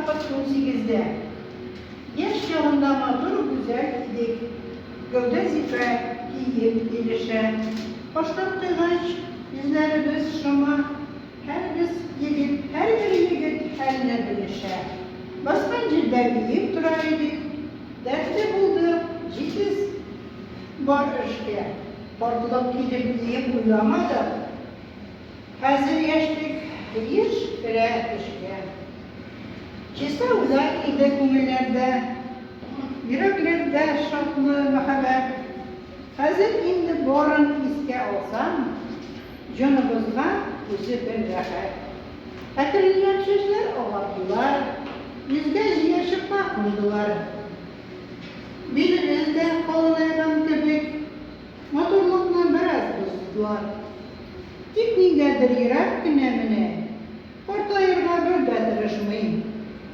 vakit 18'de. Yaş çağında matur güzel idik. Gövde zifre giyip gelişe. Hoşluk tıgaç yüzlerimiz şoma. Her biz yigit, her bir yigit haline dönüşe. Basmancı giyip duraydık. Dertte buldu, ciddiz var işe. Portulak gidip giyip uyamadı. Hazır yaşlık bir fire işe. Çista uzak idi kumillerde, yüreklerde şartlı muhabbet. Hazır indi boran iske olsam, canımızda bizi bir rahat. Hatırlayan sözler oğlattılar, yüzgeci yaşıp bakmadılar. Birimizde kollaydan tebek, motorlukla biraz bozdular. Gitmeyindedir yürek günemine, orta yerine bölbedirişmeyin.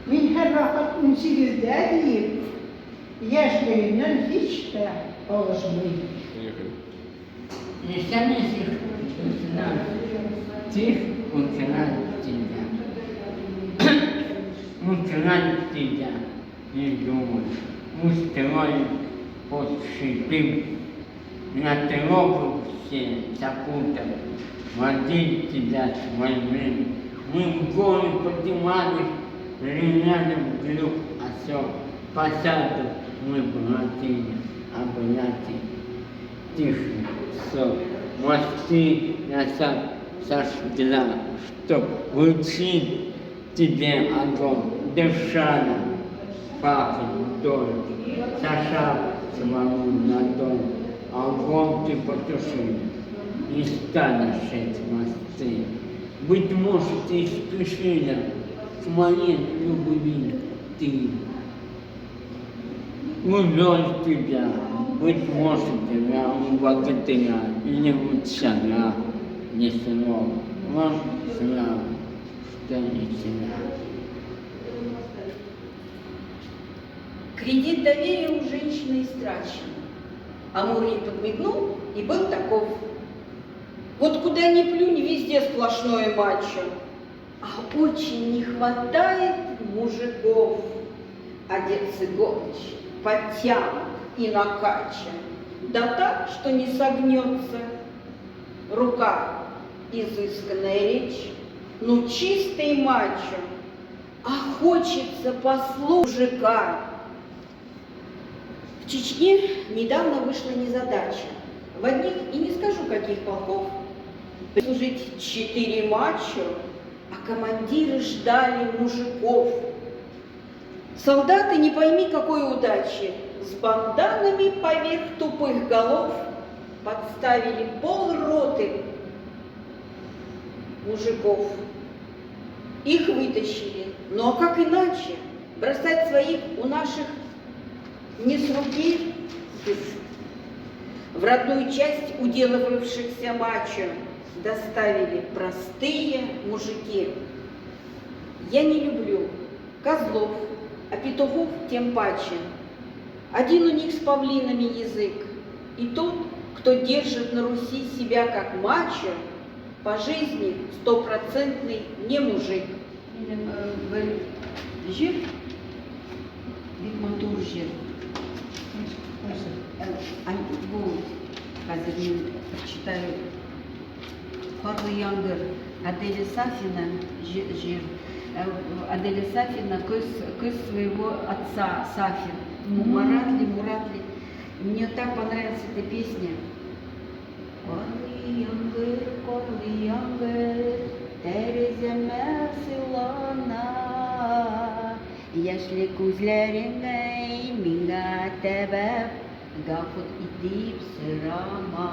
Min her vakit 18'de deyip, yaşlarından hiç de alışmayın. Несомненно, тих функциональностей, функциональностей, не думаю, устроен подшипим, на тревогу все запутан, водить тебя своим. Мы в горы поднимались, ремняли вглубь, а все посаду мы богатыми, объятия. Тихо, все, мосты назад сожгла, чтоб вручить тебе огонь, дышала, пахнет вдоль, сажал самому на дом, огонь ты потушил, не станешь эти мосты. Быть может, ты спешила к моей любви ты. Увел тебя, быть может, я богатыря или царя, не слова, вам слава, что не тебя. Кредит доверия у женщины истрачен. Амур ей подмигнул и был таков. Вот куда ни плюнь, везде сплошное мачо. А очень не хватает мужиков. Одет Цыганыч, подтянут и накачан. Да так, что не согнется. Рука, изысканная речь, ну чистый мачо. А хочется послушать мужика. В Чечне недавно вышла незадача. В одних, и не скажу каких полков, служить 4 мачо, а командиры ждали мужиков. Солдаты, не пойми какой удачи, с банданами поверх тупых голов подставили полроты мужиков. Их вытащили, ну а как иначе? Бросать своих у наших не с руки. В родную часть уделывавшихся мачо доставили простые мужики. Я не люблю козлов, а петухов тем паче. Один у них с павлинами язык, и тот, кто держит на Руси себя как мачо, по жизни стопроцентный не мужик. Жир, мотор жир. Bu hazır прочитаю. Павла Янгер, Аделя Сафина, жир. Аделя Сафина, кыз своего отца Сафин. Мурат ли. Мне так понравилась эта песня. Павла Янгер, терезeme sılana, yaşlı gözlerime minga tebep, gafut idip sırama.